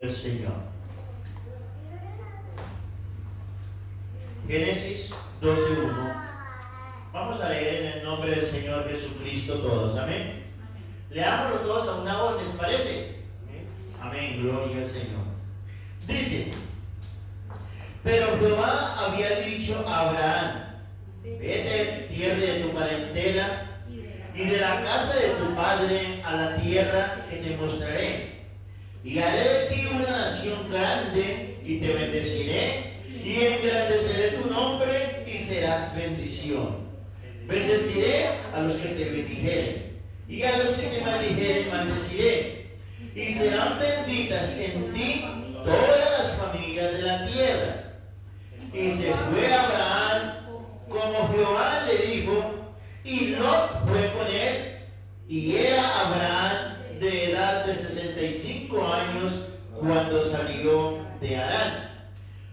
El Señor. Génesis 12:1. Vamos a leer en el nombre del Señor Jesucristo todos. Amén. Leámoslo todos a una voz, ¿les parece? Amén. Gloria al Señor. Dice: pero Jehová había dicho a Abraham: vete, pierde de tu parentela y de la casa de tu padre a la tierra que te mostraré, y haré de ti una nación grande, y te bendeciré, y engrandeceré tu nombre, y serás bendición. Bendeciré a los que te bendijeren, y a los que te maldijeren maldeciré, y serán benditas en ti todas las familias de la tierra. Y se fue Abraham como Jehová le dijo, y Lot fue con él, y era Abraham de edad de 65 años cuando salió de Harán.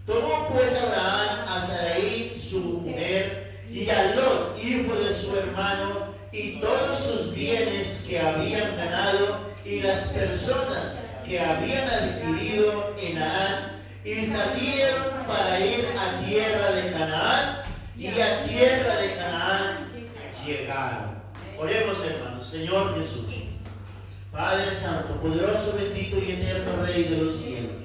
Tomó pues Abraham a Sarai su mujer, y a Lot, hijo de su hermano, y todos sus bienes que habían ganado, y las personas que habían adquirido en Harán, y salieron para ir a tierra de Canaán, y a tierra de Canaán llegaron. Oremos, hermanos. Señor Jesús, Padre Santo, poderoso, bendito y eterno Rey de los cielos,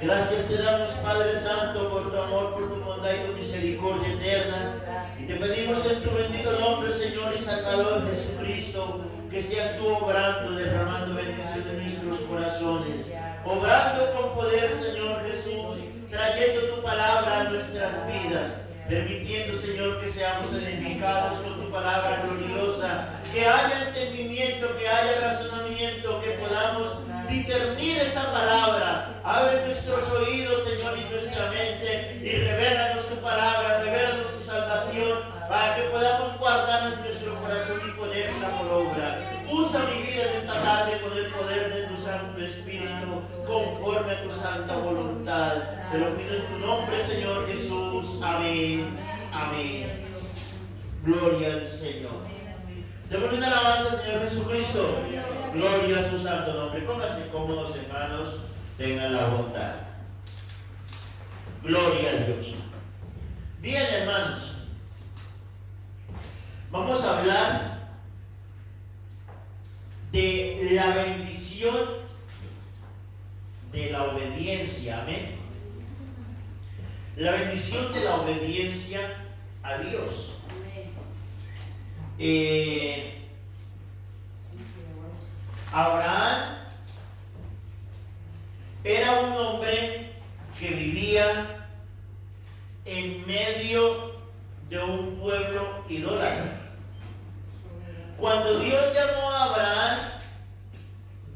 gracias te damos, Padre Santo, por tu amor, por tu bondad y tu misericordia eterna. Y te pedimos en tu bendito nombre, Señor y Salvador Jesucristo, que seas tú obrando, derramando bendición en nuestros corazones, obrando con poder, Señor Jesús, trayendo tu palabra a nuestras vidas, permitiendo, Señor, que seamos edificados con tu palabra gloriosa, que haya entendimiento, que haya razonamiento, que podamos discernir esta palabra. Abre nuestros oídos, Señor, y nuestra mente, y revélanos tu palabra, revélanos tu salvación, para que podamos guardarla en nuestro corazón y ponerla por obra. Usa mi vida en esta tarde con el poder de tu Santo Espíritu, conforme a tu santa voluntad. Te lo pido en tu nombre, Señor Jesús. Amén. Amén. Gloria al Señor. Démosle una alabanza, Señor Jesucristo. Gloria a su santo nombre. Pónganse cómodos, hermanos. Tengan la bondad. Gloria a Dios. Bien, hermanos. Vamos a hablar de la bendición de la obediencia. Amén. La bendición de la obediencia a Dios. Abraham era un hombre que vivía en medio de un pueblo idólatra. Cuando Dios llamó a Abraham,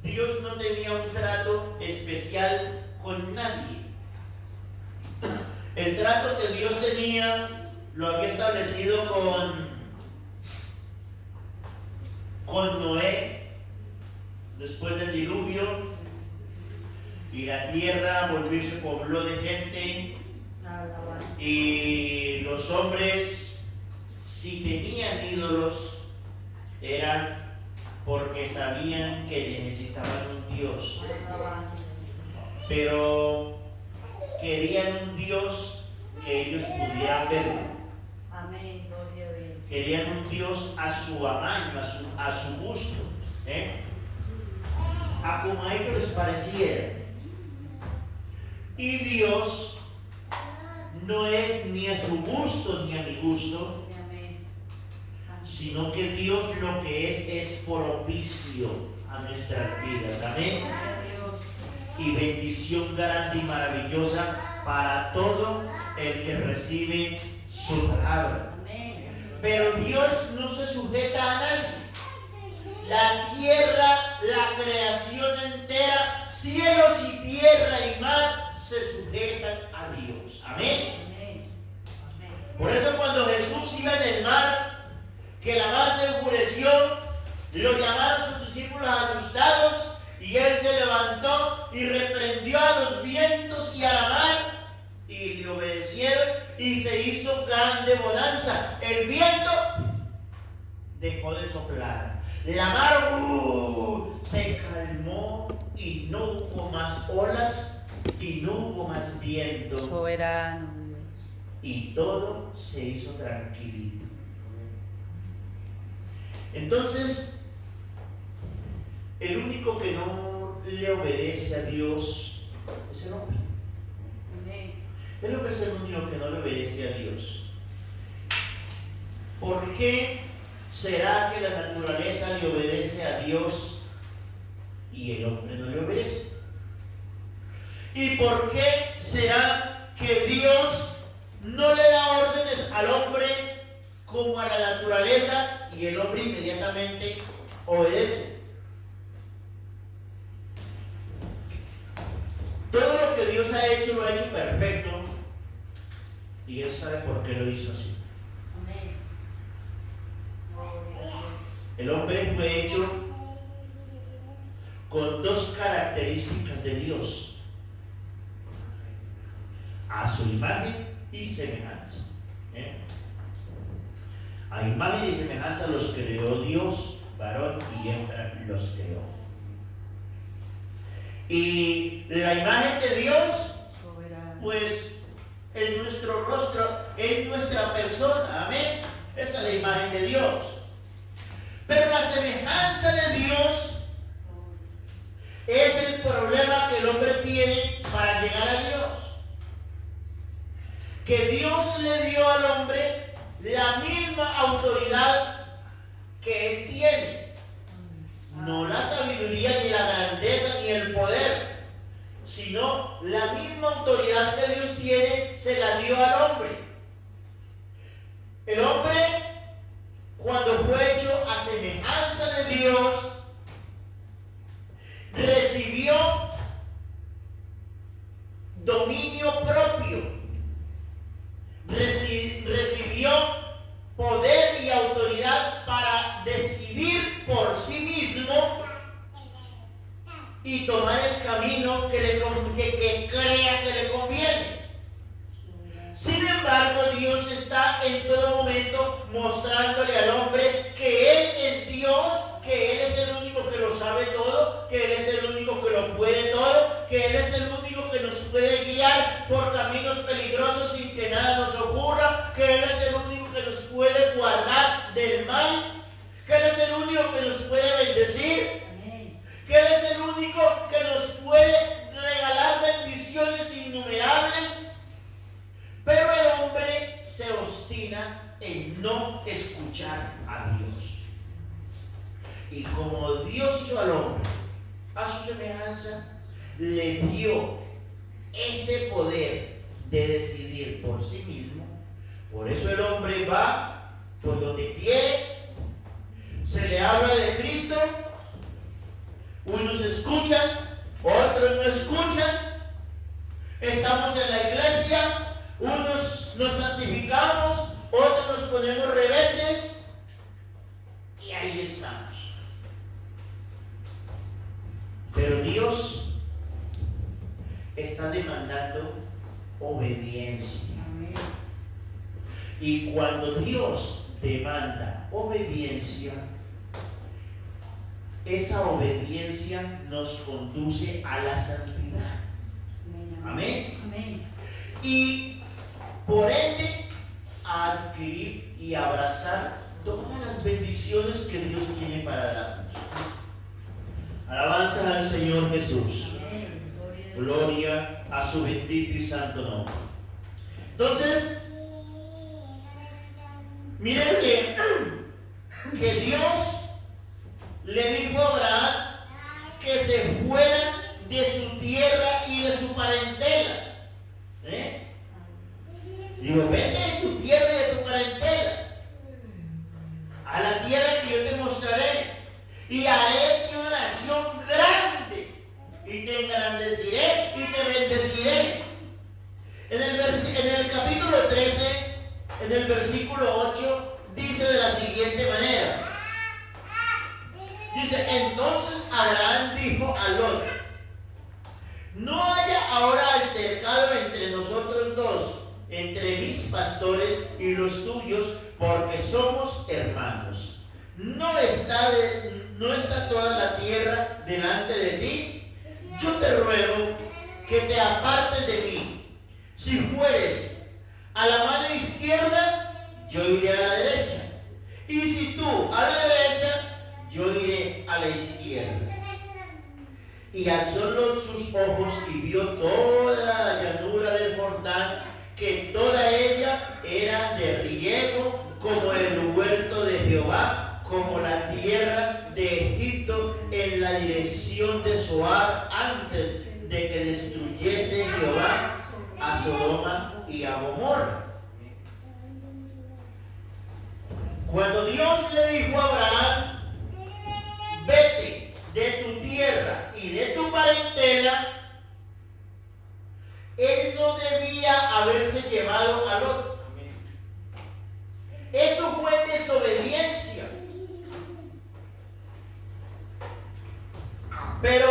Dios no tenía un trato especial con nadie. El trato que Dios tenía lo había establecido con Noé después del diluvio, y la tierra volvió y se pobló de gente, y los hombres, si tenían ídolos, era porque sabían que necesitaban un Dios, pero querían un Dios que ellos pudieran ver. Querían un Dios a su amaño, a su gusto, a como a ellos les pareciera. Y Dios no es ni a su gusto ni a mi gusto, sino que Dios lo que es propicio a nuestras vidas. Amén. Y bendición grande y maravillosa para todo el que recibe su palabra. Pero Dios no se sujeta a nadie. La tierra, la creación entera, cielos y tierra y mar se sujetan a Dios. Amén. Por eso cuando Jesús iba en el mar, que la mar se enfureció, lo llamaron sus discípulos asustados, y él se levantó y reprendió a los vientos y a la mar, y le obedecieron, y se hizo grande bonanza. El viento dejó de soplar, la mar se calmó y no hubo más olas, y no hubo más viento. Soberano. Y todo se hizo tranquilito. Entonces, el único que no le obedece a Dios es el hombre. El hombre es el único que no le obedece a Dios. ¿Por qué será que la naturaleza le obedece a Dios y el hombre no le obedece? ¿Y por qué será que Dios no le da órdenes al hombre como a la naturaleza y el hombre inmediatamente obedece? Todo lo que Dios ha hecho lo ha hecho perfecto y Él sabe por qué lo hizo así. El hombre fue hecho con dos características de Dios: a su imagen y semejanza. A imagen y semejanza los creó Dios, varón y hembra los creó. Y la imagen de Dios, pues, es nuestro rostro, es nuestra persona, amén. Esa es la imagen de Dios. Pero la semejanza de Dios es el problema que el hombre tiene para llegar a Dios. Que Dios le dio al hombre la misma autoridad que Él tiene. No la sabiduría, ni la grandeza, ni el poder, sino la misma autoridad que Dios tiene, se la dio al hombre. El hombre, cuando fue hecho a semejanza de Dios, recibió dominio propio, recibió poder y autoridad para decidir por sí mismo y tomar el camino que crea que le conviene. Sin embargo, Dios está en todo momento mostrándole al hombre que Él es Dios, que Él es el único que lo sabe todo, que Él es el único que lo puede todo, que Él es el único que nos puede guiar por caminos peligrosos sin que nada nos ocurra, que Él es el único que nos puede guardar del mal, que Él es el único que nos puede bendecir, que Él es el único que nos puede regalar bendiciones innumerables. Pero el hombre se obstina en no escuchar a Dios. Y como Dios hizo al hombre a su semejanza, le dio ese poder de decidir por sí mismo. Por eso el hombre va por donde quiere, se le habla de Cristo, unos escuchan, otros no escuchan, estamos en la iglesia, unos nos santificamos, otros nos ponemos rebeldes y ahí estamos. Pero Dios está demandando obediencia. Y cuando Dios demanda obediencia, esa obediencia nos conduce a la santidad. Amén. Amén. Y por ende a adquirir y abrazar todas las bendiciones que Dios tiene para darnos. Alabanza al Señor Jesús. Gloria a su bendito y santo nombre. Entonces, miren que Dios le dijo a Abraham que se fuera de su tierra y de su parentela. Digo, vete de tu tierra y de tu parentela a la tierra que yo te mostraré, y haré de ti una nación grande, y te engrandeciré y te bendeciré. En el capítulo 13, en el versículo 8, dice de la siguiente manera. Dice, entonces Abraham dijo a Lot: no haya ahora altercado entre nosotros dos, entre mis pastores y los tuyos, porque somos hermanos. ¿No está toda la tierra delante de ti? yo te ruego que te apartes de mí. Si fueres a la mano izquierda, yo iré a la derecha. Y si tú a la derecha, yo iré a la izquierda. Y alzó sus ojos y vio toda la llanura del Jordán, que toda ella era de riego, como el huerto de Jehová, como la tierra de Egipto, en la dirección de Zoar, antes de que destruyese Jehová a Sodoma y a Gomorra. Cuando Dios le dijo a Abraham, vete de tu tierra y de tu parentela, él no debía haberse llevado a Lot. Eso fue desobediencia. Pero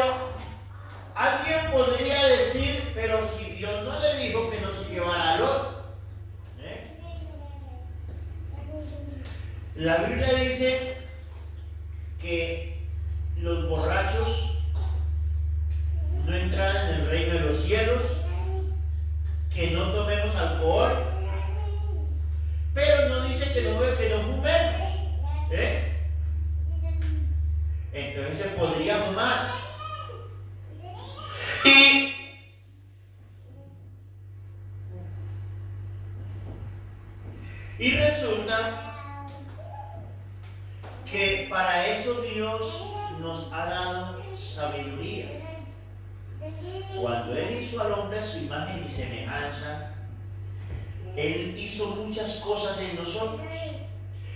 alguien podría decir, pero si Dios no le dijo que no se llevara a Lot. La Biblia dice que los borrachos no entrarán en el reino de los cielos, que no tomemos alcohol, pero no dice que no fumemos. Entonces se podría fumar. Y resulta que para eso Dios nos ha dado sabiduría. Cuando Él hizo al hombre a su imagen y semejanza, Él hizo muchas cosas en nosotros.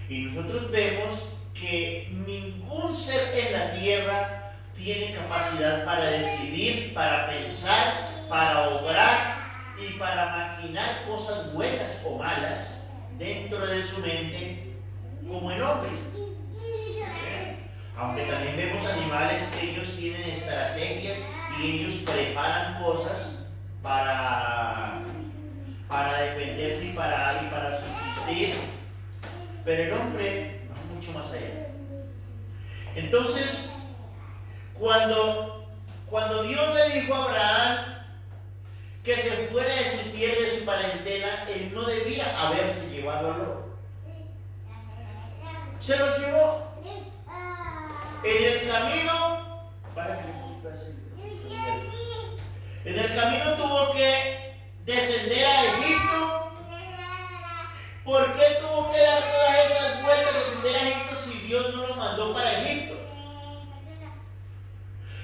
Y nosotros vemos que ningún ser en la tierra tiene capacidad para decidir, para pensar, para obrar y para maquinar cosas buenas o malas dentro de su mente como el hombre. Aunque también vemos animales que ellos tienen estrategias y ellos preparan cosas para defenderse y para subsistir, pero el hombre va mucho más allá. Entonces, cuando Dios le dijo a Abraham que se fuera de su tierra y de su parentela, él no debía haberse llevado a Lot. Se lo llevó. En el camino tuvo que descender a Egipto. ¿Por qué tuvo que dar todas esas vueltas, descender a Egipto, si Dios no lo mandó para Egipto?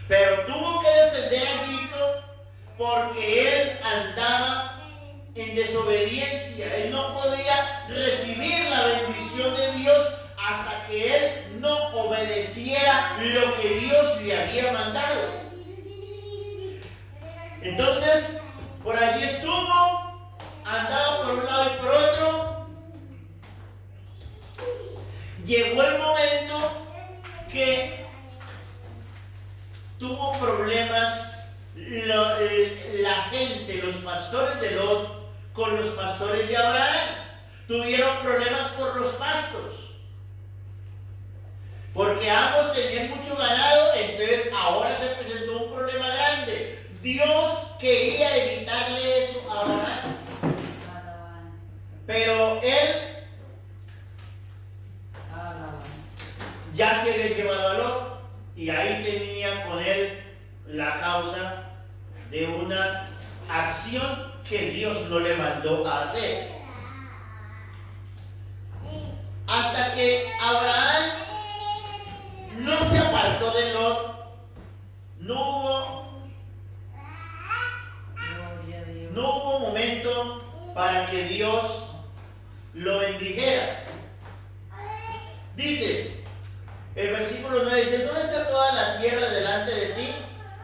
Pero tuvo que descender a Egipto porque él andaba en desobediencia. Él no podía recibir la bendición de Dios hasta que él no obedeciera lo que Dios le había mandado. Entonces, por allí estuvo, andaba por un lado y por otro. Llegó el momento que tuvo problemas la gente, los pastores de Lot, con los pastores de Abraham. Tuvieron problemas por los pastos, porque ambos tenían mucho ganado. Entonces ahora se presentó un problema grande. Dios quería evitarle eso a Abraham, pero él ya se había llevado a Lot, y ahí tenía con él la causa de una acción que Dios no le mandó a hacer. Hasta que Abraham no se apartó de Lot, no hubo momento para que Dios lo bendijera. Dice el versículo 9, dice: ¿dónde está toda la tierra delante de ti?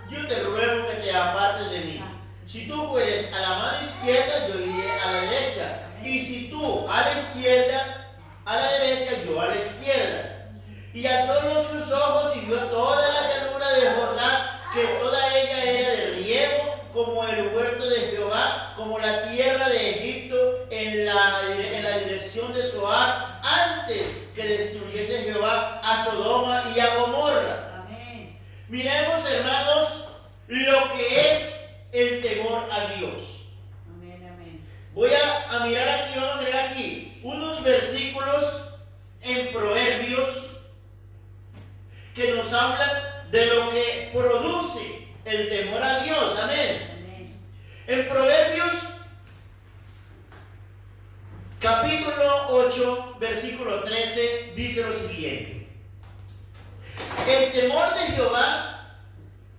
Yo te ruego que te apartes de mí. Si tú fueres a la mano izquierda, yo iré a la derecha. Y si tú a la izquierda, a la derecha, yo a la izquierda. Y alzó sus ojos y vio toda la llanura del Jordán, que toda ella era de riego, como el huerto de Jehová, como la tierra de Egipto, en la dirección de Zoar, antes que destruyese Jehová a Sodoma y a Gomorra. Amén. Miremos, hermanos, lo que es el temor a Dios. Amén, amén. Voy a mirar aquí, vamos a mirar aquí unos versículos en Proverbios que nos hablan de lo que produce el temor a Dios. Amén. Amén. En Proverbios capítulo 8, versículo 13, dice lo siguiente: el temor de Jehová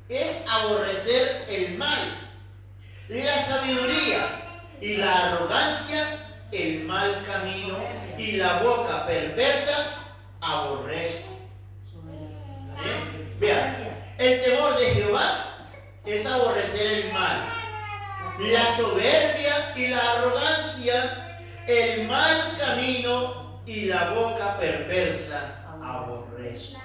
es aborrecer el mal, la sabiduría y la arrogancia, el mal camino, y la boca perversa aborrezco. Vean, el temor de Jehová es aborrecer el mal, la soberbia y la arrogancia, el mal camino y la boca perversa aborrezco.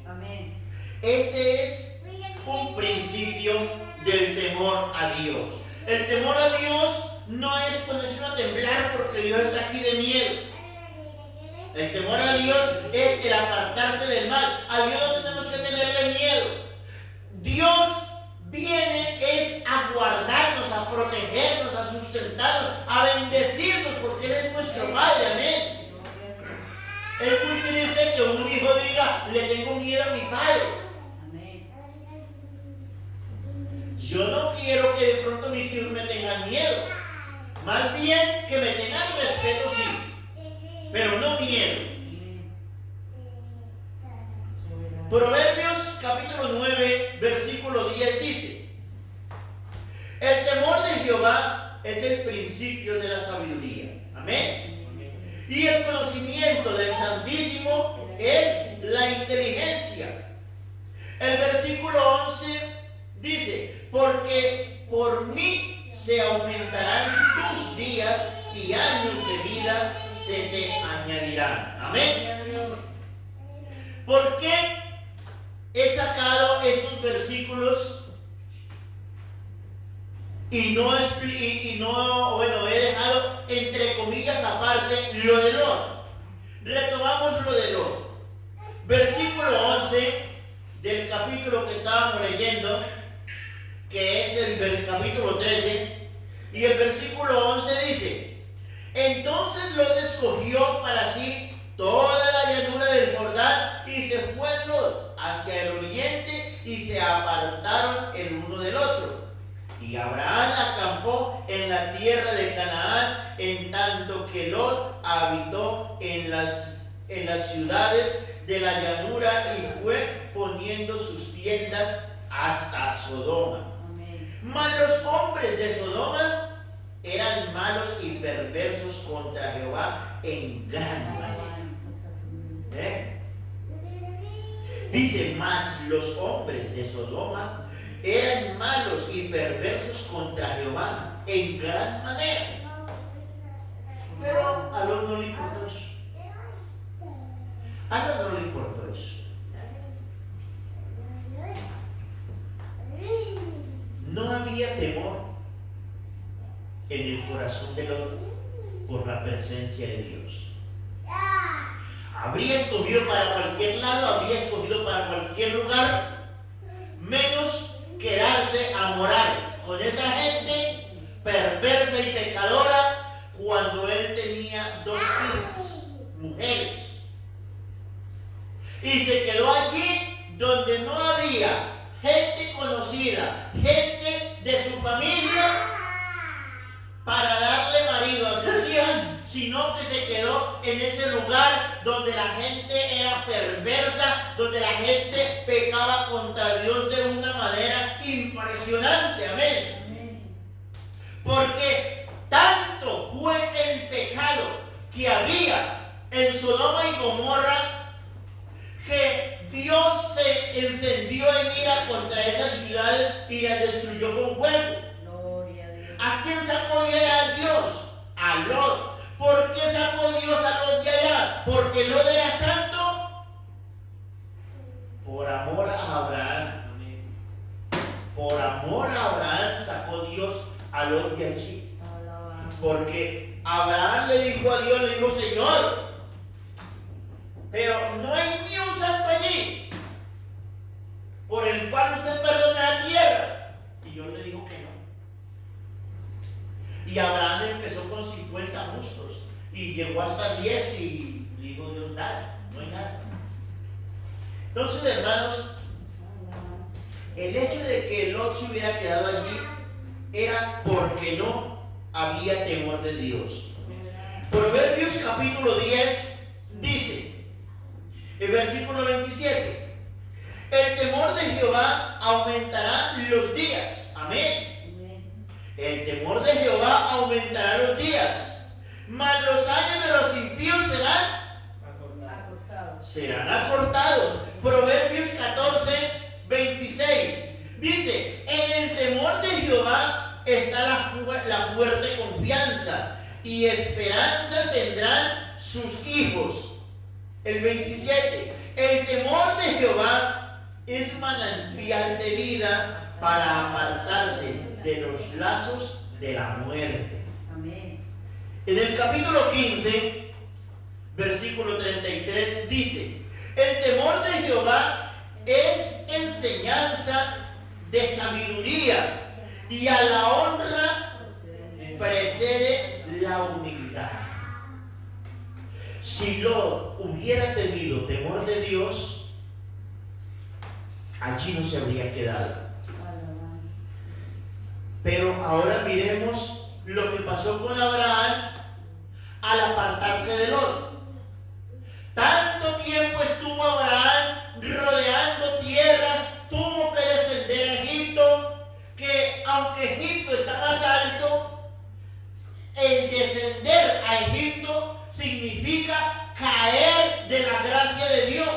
Amén. Ese es un principio del temor a Dios. El temor a Dios no es ponerse a temblar porque Dios está aquí de miedo. El temor a Dios es el apartarse del mal. A Dios no tenemos que tenerle miedo. Dios viene es a guardarnos, a protegernos, a sustentarnos, a bendecirnos, porque Él es nuestro Padre. Amén. Es muy triste que un hijo diga, le tengo miedo a mi padre. Amén. Yo no quiero que de pronto mis hijos me tengan miedo. Más bien que me tengan respeto, sí, pero no miedo. Proverbios capítulo 9, versículo 10 dice: el temor de Jehová es el principio de la sabiduría. Amén. Y el conocimiento del Santísimo es la inteligencia. El versículo 11 dice: porque por mí se aumentarán tus días y años de vida se te añadirán. Amén. ¿Por qué he sacado estos versículos y no, he dejado entre comillas aparte lo de Lot? Retomamos lo de Lot. Versículo 11 del capítulo que estábamos leyendo, que es el capítulo 13, y el versículo 11 dice: entonces Lot escogió para sí toda la llanura del Jordán y se fue Lot hacia el oriente y se apartaron el uno del otro. Y Abraham acampó en la tierra de Canaán, en tanto que Lot habitó en las ciudades de la llanura y fue poniendo sus tiendas hasta Sodoma. Amén. Mas los hombres de Sodoma eran malos y perversos contra Jehová en gran manera. Dice: mas los hombres de Sodoma eran malos y perversos contra Jehová en gran manera. Pero a Lot no le importó eso. A Lot no le importó eso. No había temor en el corazón de Lot por la presencia de Dios. Habría escogido para cualquier lado, habría escogido para cualquier lugar, menos quedarse a morar con esa gente perversa y pecadora cuando él tenía 2 hijas, mujeres. Y se quedó allí donde no había gente conocida, gente de su familia, para darle marido a sus hijas, sino que se quedó en ese lugar donde la gente era perversa, donde la gente pecaba contra Dios de una manera impresionante. Amén. Porque tanto fue el pecado que había en Sodoma y Gomorra que Dios se encendió en ira contra esas ciudades y las destruyó con fuego. Gloria a Dios. ¿A quién sacó de allá Dios? A Lot. ¿Por qué sacó Dios a Lot de allá? ¿Porque Lot era santo? Por amor a Abraham. Por amor a Abraham sacó Dios a Lot de allí. Porque Abraham le dijo a Dios, le dijo: Señor, pero no hay ni un santo allí por el cual usted perdone la tierra. Dios le dijo que no. Y Abraham empezó con 50 justos y llegó hasta 10 y dijo Dios, nada, no hay nada. Entonces, hermanos, el hecho de que Lot se hubiera quedado allí era porque no había temor de Dios. Proverbios capítulo 10 dice, el versículo 27, el temor de Jehová aumentará los días. Amén. El temor de Jehová aumentará los días, mas los años de los impíos serán acortados. Proverbios 14, 26 dice, en el temor de Jehová está la fuerte confianza, y esperanza tendrán sus hijos. El 27, el temor de Jehová es manantial de vida para apartarse de los lazos de la muerte. Amén. En el capítulo 15, versículo 33 dice, el temor de Jehová es enseñanza de sabiduría, y a la honra precede la humildad. Si Lot hubiera tenido temor de Dios, allí no se habría quedado. Pero ahora miremos lo que pasó con Abraham al apartarse de Lot. Tanto tiempo estuvo Abraham rodeando tierras, tuvo que descender a Egipto, que aunque Egipto está más alto, el descender a Egipto significa caer de la gracia de Dios.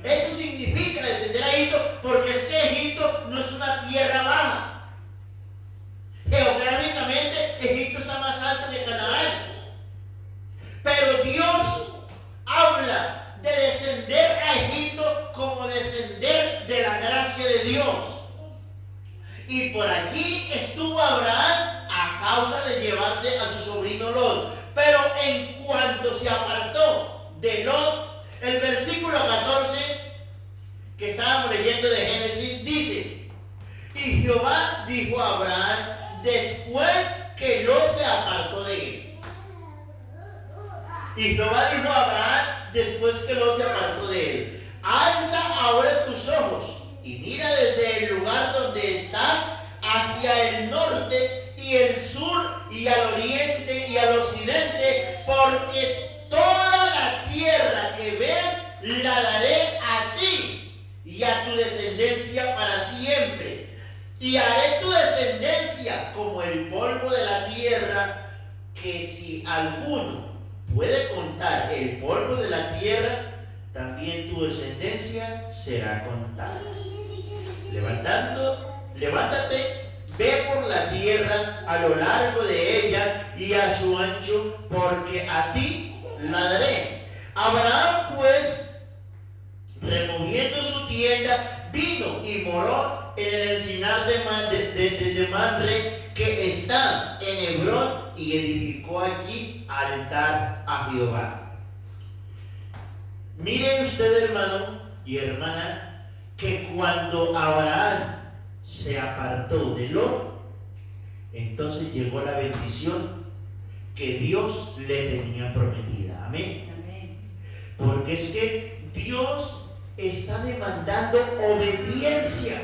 Eso significa descender a Egipto, porque es que Egipto no es una tierra baja. Geográficamente, Egipto está más alto que Canaán. Pero Dios habla de descender a Egipto como descender de la gracia de Dios. Y por allí estuvo Abraham a causa de llevarse a su sobrino Lot. Pero en cuanto se apartó de Lot, el versículo 14 que estábamos leyendo de Génesis dice, y Jehová dijo a Abraham después que Lot se apartó de él. Y Jehová dijo a Abraham después que Lot se apartó de él, alza ahora tus ojos y mira desde el lugar donde estás hacia el norte y el sur y al oriente y al occidente, porque toda la tierra que ves la daré a ti y a tu descendencia para siempre. Y haré tu descendencia como el polvo de la tierra, que si alguno puede contar el polvo de la tierra, también tu descendencia será contada. Levántate, ve por la tierra a lo largo de ella y a su ancho, porque a ti la daré. Abraham pues, removiendo su tienda, vino y moró en el encinar de Mamre, que está en Hebrón, y edificó allí altar a Jehová. Miren usted, hermano y hermana, que cuando Abraham se apartó de Lot, entonces llegó la bendición que Dios le tenía prometida. Amén. Amén. Porque es que Dios está demandando obediencia.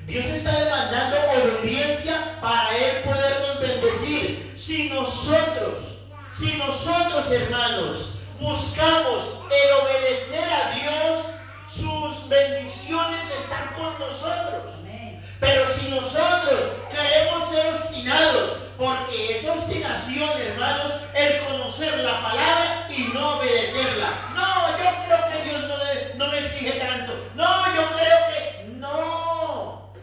Dios está demandando obediencia para Él podernos bendecir. Si nosotros, hermanos, buscamos el obedecer a Dios, sus bendiciones están con nosotros. Pero si nosotros queremos ser obstinados, porque es obstinación, hermanos, el conocer la palabra y no obedecerla. No, yo creo que Dios no me exige tanto. No, yo creo que no.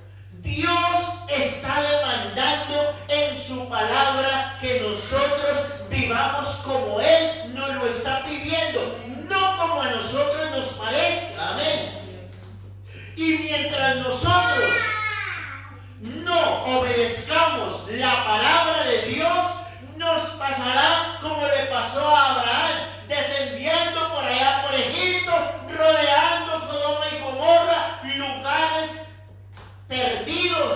Dios está demandando en su palabra que nosotros vivamos como Él nos lo está pidiendo, no como a nosotros nos parezca. Amén. Y mientras nosotros no obedezcamos la palabra de Dios, nos pasará como le pasó a Abraham, descendiendo por allá por Egipto, rodeando Sodoma y Gomorra, lugares perdidos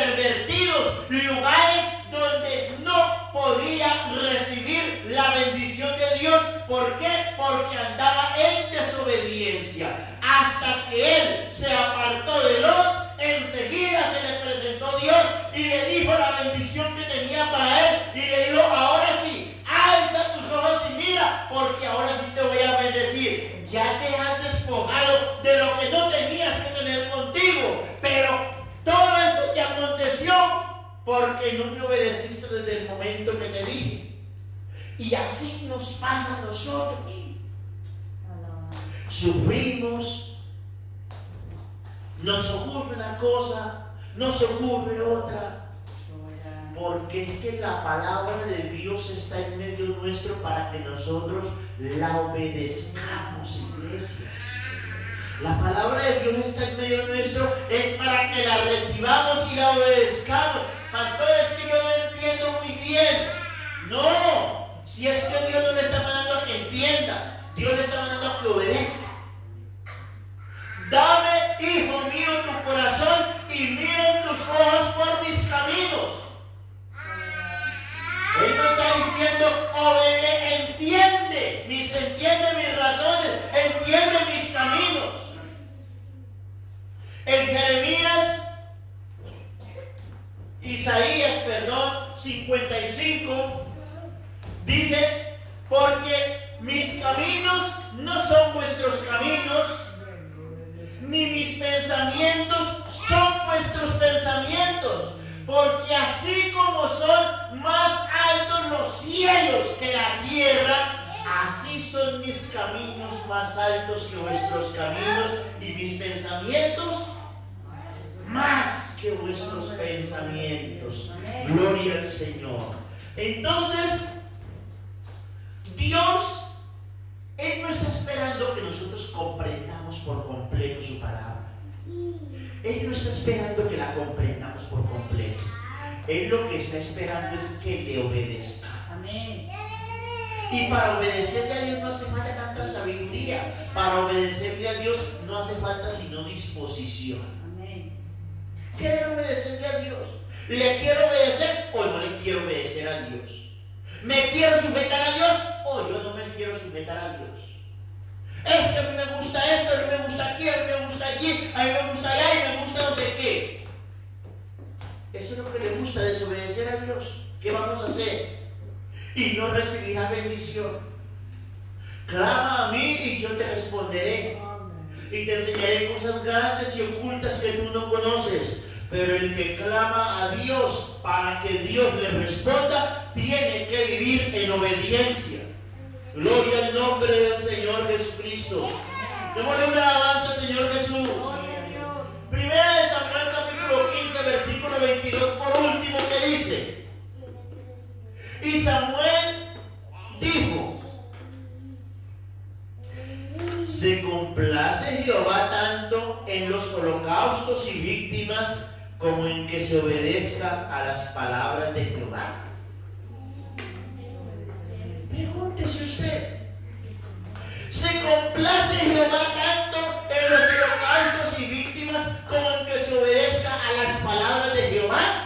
pervertidos, lugares donde no podía recibir la bendición de Dios. ¿Por qué? Porque andaba en desobediencia. Hasta que él se apartó de Lot, enseguida se le presentó Dios y le dijo la bendición que tenía para él, y le dijo: ahora sí, alza tus ojos y mira, porque ahora sí te voy a bendecir. Ya te has despojado de lo que no tenías que tener contigo, pero todo esto te aconteció porque no me obedeciste desde el momento que te dije. Y así nos pasa a nosotros. Sufrimos, nos ocurre una cosa, nos ocurre otra, porque es que la palabra de Dios está en medio nuestro para que nosotros la obedezcamos, iglesia. La palabra de Dios está en medio nuestro, es para que la recibamos y la obedezcamos. Pastor, es que yo no entiendo muy bien. No, si es que Dios no le está mandando a que entienda, Dios le está mandando a que obedezca. Dame, hijo mío, tu corazón y miren tus ojos por mis caminos. Él no está diciendo: entiende mis razones, entiende mis caminos. En Isaías 55 dice: porque mis caminos no son vuestros caminos, ni mis pensamientos son vuestros pensamientos. Porque así como son más altos los cielos que la tierra, así son mis caminos más altos que vuestros caminos, y mis pensamientos más que vuestros pensamientos. Gloria al Señor. Entonces, Dios, Él no está esperando que nosotros comprendamos por completo su palabra. Él no está esperando que la comprendamos por completo. Él lo que está esperando es que le obedezcamos. Amén. Y para obedecerle a Dios no hace falta tanta sabiduría. Para obedecerle a Dios no hace falta sino disposición. Amén. ¿Quiero obedecerle a Dios? ¿Le quiero obedecer o no le quiero obedecer a Dios? ¿Me quiero sujetar a Dios o yo no me quiero sujetar a Dios? Es que a mí me gusta esto, a mí me gusta aquí, a mí me gusta allí, a mí me gusta allá y me gusta no sé qué. Eso es lo que le gusta, desobedecer a Dios. ¿Qué vamos a hacer? Y no recibirás bendición. Clama a mí y yo te responderé. Y te enseñaré cosas grandes y ocultas que tú no conoces. Pero el que clama a Dios para que Dios le responda, tiene que vivir en obediencia. Gloria al nombre del Señor Jesucristo. Démosle una alabanza al Señor Jesús. Primera de Samuel capítulo 15 versículo 22 por último, que dice: y Samuel dijo: se complace Jehová tanto en los holocaustos y víctimas como en que se obedezca a las palabras de Jehová. Pregúntese usted: ¿se complace Jehová tanto en los holocaustos y víctimas como en que se obedezca a las palabras de Jehová?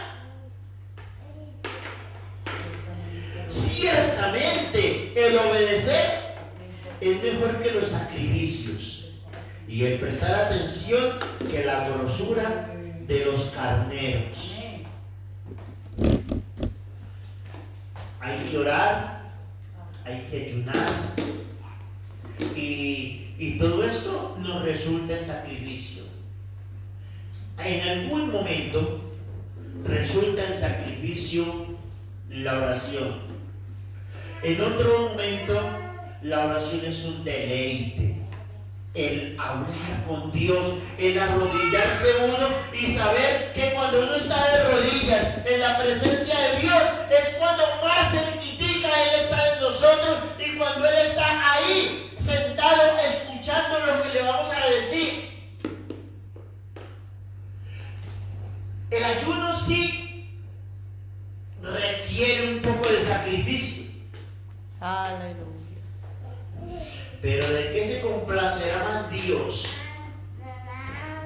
Ciertamente el obedecer es mejor que los sacrificios, y el prestar atención que la grosura de los carneros. Hay que orar, hay que ayunar, y todo esto nos resulta en sacrificio. En algún momento resulta en sacrificio la oración. En otro momento la oración es un deleite. El hablar con Dios, el arrodillarse uno y saber que cuando uno está de rodillas en la presencia de Dios es cuando más cerquitica Él está en nosotros, y cuando Él está ahí sentado escuchando lo que le vamos a decir. El ayuno sí requiere un poco de sacrificio. Aleluya. Pero ¿de qué se complacerá más Dios?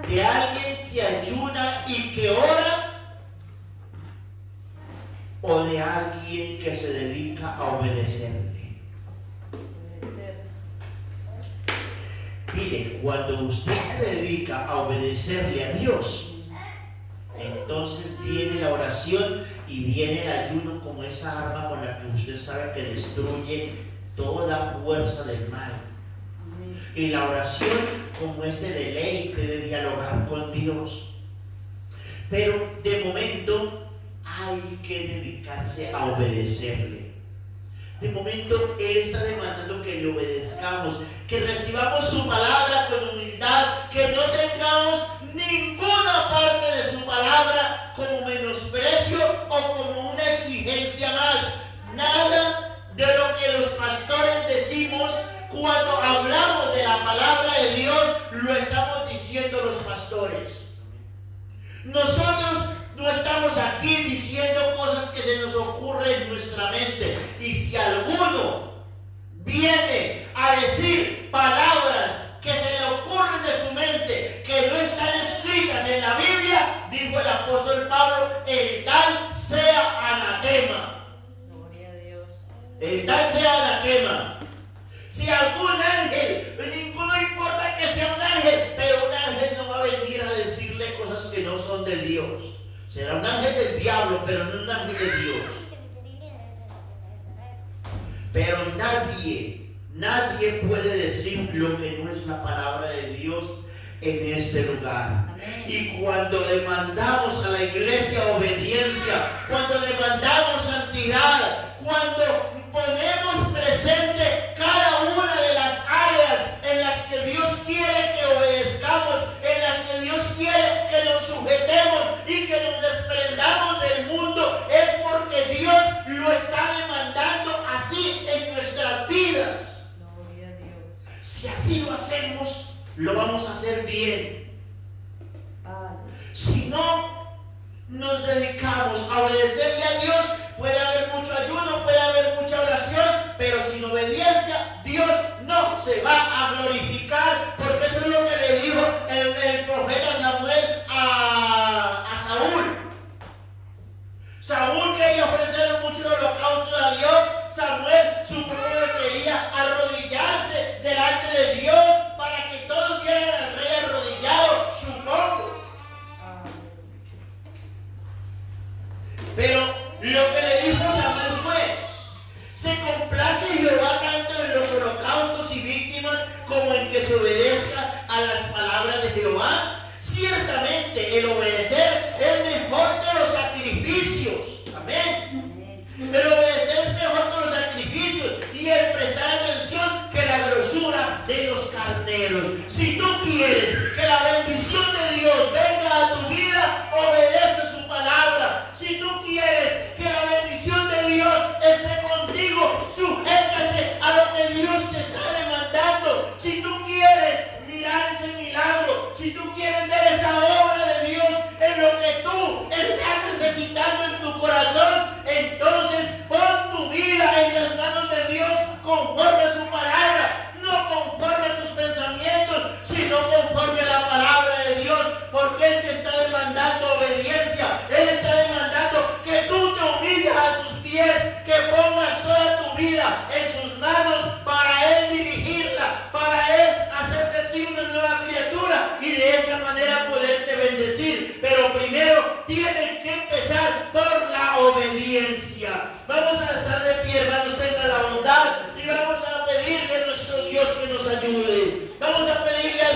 ¿De alguien que ayuna y que ora, o de alguien que se dedica a obedecerle? Mire, cuando usted se dedica a obedecerle a Dios, entonces viene la oración y viene el ayuno como esa arma con la que usted sabe que destruye toda fuerza del mal. Y la oración como ese deleite de dialogar con Dios. Pero de momento hay que dedicarse a obedecerle. De momento Él está demandando que le obedezcamos, que recibamos su palabra con humildad, que no tengamos ninguna parte de su palabra como menosprecio o como una exigencia más. Nada de lo que los pastores decimos cuando hablamos de la palabra de Dios lo estamos diciendo los pastores. Nosotros no estamos aquí diciendo cosas que se nos ocurren en nuestra mente. Y si alguno viene a decir palabras que se le ocurren de su mente, que no están escritas en la Biblia, dijo el apóstol Pablo, el tal sea anatema. Gloria a Dios. El tal sea anatema. Si algún ángel, no importa que sea un ángel, pero un ángel no va a venir a decirle cosas que no son de Dios. Será un ángel del diablo, pero no un ángel de Dios. Pero nadie puede decir lo que no es la palabra de Dios en este lugar. Amén. Y cuando demandamos a la iglesia obediencia, cuando demandamos santidad, cuando ponemos presente cada una de las áreas en las que Dios quiere que obedezcamos, en las que Dios quiere que nos sujetemos y que nos desprendamos del mundo, es porque Dios lo está demandando así en nuestras vidas. Gloria a Dios. Si así lo hacemos, lo vamos a hacer bien. Padre. Si no nos dedicamos a obedecerle a Dios, puede haber mucho ayuno, puede haber mucha oración, pero sin obediencia Dios no se va a glorificar, porque eso es lo que le dijo el profeta Samuel a Saúl. Saúl quería ofrecer muchos holocaustos a Dios. Samuel supongo que quería arrodillarse delante de Dios para que todos vieran al rey arrodillado, supongo. Pero lo que le dijo Samuel fue: se complace Jehová tanto en los holocaustos y víctimas como en que se obedezca a las palabras de Jehová. Ciertamente el obedecer es mejor que los sacrificios. Amén. El obedecer es mejor que los sacrificios y el prestar atención que la grosura de los carneros. Si tú quieres que la bendición de Dios venga a tu vida, obedece su palabra. Si tú quieres que la bendición de Dios esté contigo, sujétase a lo que Dios te está demandando. Si tú quieres mirar ese milagro, si tú quieres ver esa obra de Dios en lo que tú estás necesitando en tu corazón, entonces pon tu vida en las manos de Dios conforme a su palabra, no conforme a tus pensamientos, sino conforme a la palabra de Dios, porque Él te está demandando obediencia. Él está demandando que tú te humilles a sus pies, que pongas toda tu vida en sus manos para Él dirigirla, para Él hacer de ti una nueva criatura y de esa manera poderte bendecir. Pero primero tienes que empezar por la obediencia. Vamos a estar de pie, hermanos, tengan la bondad y vamos a pedirle a nuestro Dios que nos ayude.